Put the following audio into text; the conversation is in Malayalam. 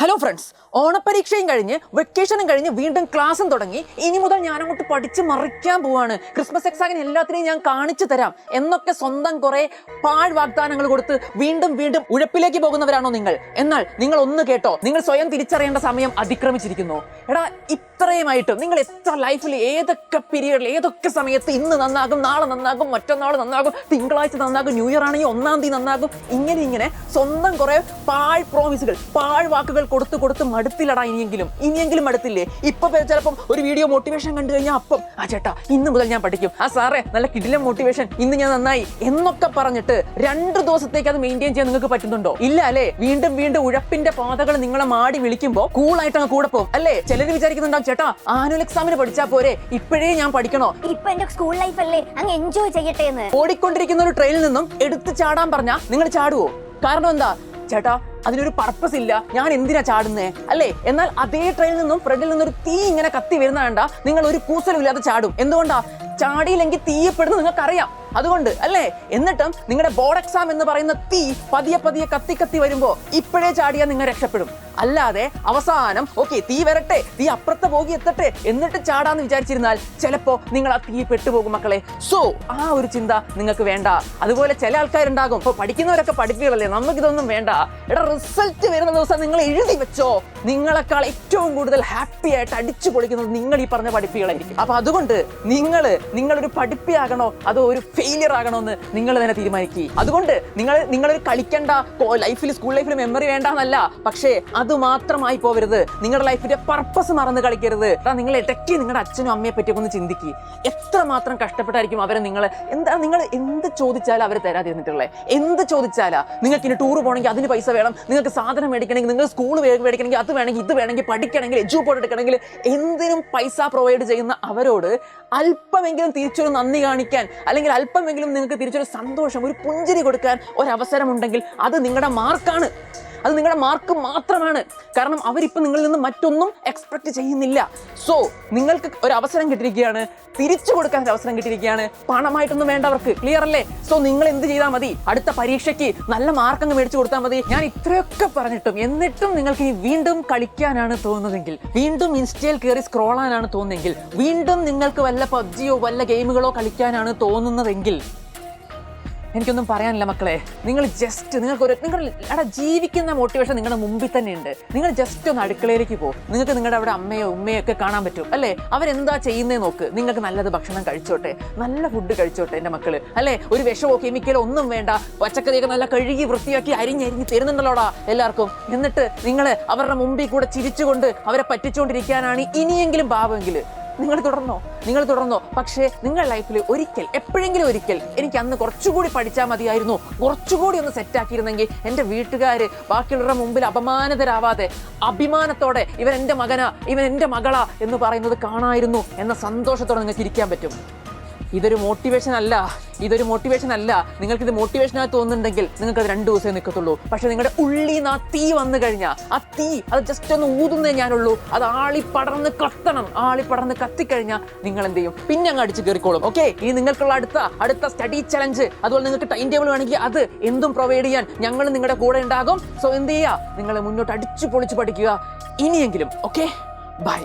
ഹലോ ഫ്രണ്ട്സ്, ഓണപരീക്ഷയും കഴിഞ്ഞ് വെക്കേഷനും കഴിഞ്ഞ് വീണ്ടും ക്ലാസ്സും തുടങ്ങി. ഇനി മുതൽ ഞാൻ അങ്ങോട്ട് പഠിച്ച് മറിക്കാൻ പോവാണ്. ക്രിസ്മസ് എക്സാമിന് എല്ലാത്തിനെയും ഞാൻ കാണിച്ചു തരാം എന്നൊക്കെ സ്വന്തം കുറെ പാഴ് വാഗ്ദാനങ്ങൾ കൊടുത്ത് വീണ്ടും വീണ്ടും ഉഴപ്പിലേക്ക് പോകുന്നവരാണോ നിങ്ങൾ? എന്നാൽ നിങ്ങൾ ഒന്ന് കേട്ടോ, നിങ്ങൾ സ്വയം തിരിച്ചറിയേണ്ട സമയം അതിക്രമിച്ചിരിക്കുന്നു. എടാ, ഇത്രയുമായിട്ടും നിങ്ങൾ എത്ര ലൈഫിൽ ഏതൊക്കെ പീരീഡിൽ ഏതൊക്കെ സമയത്ത് ഇന്ന് നന്നാകും, നാളെ നന്നാകും, മറ്റന്നാൾ നന്നാകും, തിങ്കളാഴ്ച നന്നാകും, ന്യൂ ഇയർ ആണെങ്കിൽ 1-ാം തീയതി നന്നാകും, ഇങ്ങനെ സ്വന്തം കുറെ പാഴ് പ്രോമിസുകൾ, പാഴ് വാക്കുകൾ കൊടുത്ത് മടുത്തില്ലടാ. ഇനിയെങ്കിലും മടുത്തില്ലേ? ഇപ്പൊ ചിലപ്പം ഒരു വീഡിയോ മോട്ടിവേഷൻ കണ്ടു കഴിഞ്ഞാൽ അപ്പം ചേട്ടാ ഇന്ന് മുതൽ ഞാൻ പഠിക്കും, സാറേ നല്ല കിടിലം മോട്ടിവേഷൻ, ഇന്ന് ഞാൻ നന്നായി എന്നൊക്കെ പറഞ്ഞിട്ട് 2 ദിവസത്തേക്ക് അത് മെയിൻറ്റെയിൻ ചെയ്യാൻ നിങ്ങൾക്ക് പറ്റുന്നുണ്ടോ? ഇല്ല അല്ലേ? വീണ്ടും ഉഴപ്പിന്റെ പാതകൾ നിങ്ങളെ മാടി വിളിക്കുമ്പോൾ കൂളായിട്ട് അങ്ങ് കൂടെ പോകും അല്ലേ? ചിലര് വിചാരിക്കുന്നുണ്ടാവും, ചേട്ടാ ആനുവൽ എക്സാമിന് പഠിച്ചാൽ പോരെ, ഇപ്പോഴേ ഞാൻ പഠിക്കണോ, ഇപ്പൊ എന്റെ സ്കൂൾ ലൈഫ് അല്ലേ, അങ്ങ് എൻജോയ് ചെയ്യട്ടെ എന്ന്. ഓടിക്കൊണ്ടിരിക്കുന്ന ഒരു ട്രെയിനിൽ നിന്നും എടുത്ത് ചാടാൻ പറഞ്ഞാൽ നിങ്ങൾ ചാടുവോ? കാരണം എന്താ ചേട്ടാ, അതിനൊരു പർപ്പസ് ഇല്ല, ഞാൻ എന്തിനാ ചാടുന്നേ അല്ലേ? എന്നാൽ അതേ ട്രെയിനിൽ നിന്നും ഫ്രണ്ടിൽ നിന്നൊരു തീ ഇങ്ങനെ കത്തി വരുന്ന കണ്ട നിങ്ങൾ ഒരു കൂസലും ഇല്ലാതെ ചാടും. എന്തുകൊണ്ടാ? ചാടിയില്ലെങ്കിൽ തീയപ്പെടുന്നത് നിങ്ങൾക്കറിയാം, അതുകൊണ്ട് അല്ലേ? എന്നിട്ടും നിങ്ങളുടെ ബോർഡ് എക്സാം എന്ന് പറയുന്ന തീ പതിയെ കത്തി വരുമ്പോ ഇപ്പോഴേ ചാടിയാൽ നിങ്ങൾ രക്ഷപ്പെടും. അല്ലാതെ അവസാനം ഓക്കെ തീ വരട്ടെ, തീ അപ്പുറത്തെ പോകി എത്തട്ടെ എന്നിട്ട് ചാടാന്ന് വിചാരിച്ചിരുന്നാൽ ചിലപ്പോ നിങ്ങൾ ആ തീ പെട്ടുപോകും മക്കളെ. സോ ആ ഒരു ചിന്ത നിങ്ങൾക്ക് വേണ്ട. അതുപോലെ ചില ആൾക്കാരുണ്ടാകും, ഇപ്പൊ പഠിക്കുന്നവരൊക്കെ പഠിപ്പികളല്ലേ, നമുക്കിതൊന്നും വേണ്ട. എടാ, റിസൾട്ട് വരുന്ന ദിവസം നിങ്ങൾ എഴുതി വെച്ചോ, നിങ്ങളെക്കാൾ ഏറ്റവും കൂടുതൽ ഹാപ്പി ആയിട്ട് അടിച്ചു പൊളിക്കുന്നത് നിങ്ങൾ ഈ പറഞ്ഞ പഠിപ്പികളായിരിക്കും. അപ്പൊ അതുകൊണ്ട് നിങ്ങളൊരു പഠിപ്പിയാകണോ അതോ ഒരു ഫെയിലിയർ ആകണോ എന്ന് നിങ്ങൾ തന്നെ തീരുമാനിക്കുക. അതുകൊണ്ട് നിങ്ങളൊരു കളിക്കണ്ട ലൈഫിൽ, സ്കൂൾ ലൈഫിൽ മെമ്മറി വേണ്ടെന്നല്ല, പക്ഷേ അത് മാത്രമായി പോവരുത്. നിങ്ങളുടെ ലൈഫിന്റെ പർപ്പസ് മറന്ന് കളിക്കരുത്. നിങ്ങൾ ഇടയ്ക്ക് നിങ്ങളുടെ അച്ഛനും അമ്മയെ പറ്റിയൊക്കെ ഒന്ന് ചിന്തിക്കുക. എത്രമാത്രം കഷ്ടപ്പെട്ടായിരിക്കും അവരെ നിങ്ങൾ എന്ത് ചോദിച്ചാലും അവർ തരാതിരുന്നിട്ടുള്ളത്. എന്ത് ചോദിച്ചാലാ? നിങ്ങൾക്ക് ഇനി ടൂർ പോകണമെങ്കിൽ അതിന് പൈസ വേണം, നിങ്ങൾക്ക് സാധനം മേടിക്കണമെങ്കിൽ, നിങ്ങൾ സ്കൂൾ മേടിക്കണമെങ്കിൽ, അത് വേണമെങ്കിൽ, ഇത് വേണമെങ്കിൽ, പഠിക്കണമെങ്കിൽ, എഡ്യൂക്കേഷൻ എടുക്കണമെങ്കിൽ, എന്തിനും പൈസ പ്രൊവൈഡ് ചെയ്യുന്ന അവരോട് അല്പമെങ്കിലും തിരിച്ചൊരു നന്ദി കാണിക്കാൻ, അല്ലെങ്കിൽ അല്പമെങ്കിലും നിങ്ങൾക്ക് തിരിച്ചൊരു സന്തോഷം, ഒരു പുഞ്ചിരി കൊടുക്കാൻ ഒരവസരം ഉണ്ടെങ്കിൽ അത് നിങ്ങളുടെ മാർക്കാണ്. അത് നിങ്ങളുടെ മാർക്ക് മാത്രമാണ്. കാരണം അവരിപ്പോൾ നിങ്ങളിൽ നിന്ന് മറ്റൊന്നും എക്സ്പെക്ട് ചെയ്യുന്നില്ല. സോ നിങ്ങൾക്ക് ഒരു അവസരം കിട്ടിയിരിക്കുകയാണ്, തിരിച്ചു കൊടുക്കാൻ ഒരു അവസരം കിട്ടിയിരിക്കുകയാണ്. പണമായിട്ടൊന്നും വേണ്ടവർക്ക്. ക്ലിയർ അല്ലേ? സോ നിങ്ങൾ എന്ത് ചെയ്താൽ മതി? അടുത്ത പരീക്ഷയ്ക്ക് നല്ല മാർക്ക് അങ്ങ് മേടിച്ചു കൊടുത്താൽ മതി. ഞാൻ ഇത്രയൊക്കെ പറഞ്ഞിട്ടും എന്നിട്ടും നിങ്ങൾക്ക് വീണ്ടും കളിക്കാനാണ് തോന്നുന്നതെങ്കിൽ, വീണ്ടും ഇൻസ്റ്റയിൽ കയറി സ്ക്രോളാനാണ് തോന്നുന്നതെങ്കിൽ, വീണ്ടും നിങ്ങൾക്ക് വല്ല പബ്ജിയോ വല്ല ഗെയിമുകളോ കളിക്കാനാണ് തോന്നുന്നതെങ്കിൽ എനിക്കൊന്നും പറയാനില്ല മക്കളെ. നിങ്ങൾ ജീവിക്കുന്ന മോട്ടിവേഷൻ നിങ്ങളുടെ മുമ്പിൽ തന്നെ ഉണ്ട്. നിങ്ങൾ ജസ്റ്റ് ഒന്ന് അടുക്കളയിലേക്ക് പോകും, നിങ്ങൾക്ക് നിങ്ങളുടെ അവിടെ അമ്മയോ ഉമ്മയോ ഒക്കെ കാണാൻ പറ്റും അല്ലേ? അവരെന്താ ചെയ്യുന്നേ നോക്ക്. നിങ്ങൾക്ക് നല്ലത് ഭക്ഷണം കഴിച്ചോട്ടെ, നല്ല ഫുഡ് കഴിച്ചോട്ടെ എൻ്റെ മക്കള് അല്ലേ? ഒരു വിഷമോ കെമിക്കലോ ഒന്നും വേണ്ട, പച്ചക്കറിയൊക്കെ നല്ല കഴുകി വൃത്തിയാക്കി അരിഞ്ഞരിഞ്ഞ് തരുന്നുണ്ടല്ലോടാ എല്ലാവർക്കും. എന്നിട്ട് നിങ്ങൾ അവരുടെ മുമ്പിൽ കൂടെ ചിരിച്ചുകൊണ്ട് അവരെ പറ്റിച്ചുകൊണ്ടിരിക്കാനാണ് ഇനിയെങ്കിലും ഭാവമെങ്കിൽ നിങ്ങൾ തുടർന്നോ. പക്ഷേ നിങ്ങളുടെ ലൈഫിൽ എപ്പോഴെങ്കിലും ഒരിക്കൽ എനിക്ക് അന്ന് കുറച്ചുകൂടി പഠിച്ചാൽ മതിയായിരുന്നു, കുറച്ചുകൂടി ഒന്ന് സെറ്റാക്കിയിരുന്നെങ്കിൽ എൻ്റെ വീട്ടുകാർ ബാക്കിയുള്ളവരുടെ മുമ്പിൽ അപമാനിതരാവാതെ അഭിമാനത്തോടെ ഇവൻ എൻ്റെ മകനാ, ഇവൻ എൻ്റെ മകളാ എന്ന് പറയുന്നത് കാണായിരുന്നു എന്ന സന്തോഷത്തോടെ നിങ്ങൾക്ക് ഇരിക്കാൻ പറ്റും. ഇതൊരു മോട്ടിവേഷൻ അല്ല. നിങ്ങൾക്കിത് മോട്ടിവേഷനായി തോന്നുന്നുണ്ടെങ്കിൽ നിങ്ങൾക്കത് 2 ദിവസമേ നിൽക്കത്തുള്ളൂ. പക്ഷെ നിങ്ങളുടെ ഉള്ളിൽ നിന്ന് ആ തീ വന്നു കഴിഞ്ഞാൽ ആ തീ അത് ജസ്റ്റ് ഒന്ന് ഊതുന്നേ ഞാനുള്ളൂ. അത് ആളിപ്പടർന്ന് കത്തിക്കഴിഞ്ഞാൽ നിങ്ങൾ എന്ത് ചെയ്യും? പിന്നെ അങ്ങ് അടിച്ച് കയറിക്കോളും. ഓക്കെ, ഇനി നിങ്ങൾക്കുള്ള അടുത്ത സ്റ്റഡി ചലഞ്ച്, അതുപോലെ നിങ്ങൾക്ക് ടൈം ടേബിൾ വേണമെങ്കിൽ അത് എന്തും പ്രൊവൈഡ് ചെയ്യാൻ ഞങ്ങൾ നിങ്ങളുടെ കൂടെ ഉണ്ടാകും. സോ എന്ത് ചെയ്യുക? നിങ്ങൾ മുന്നോട്ട് അടിച്ചു പൊളിച്ച് പഠിക്കുക ഇനിയെങ്കിലും. Okay, by.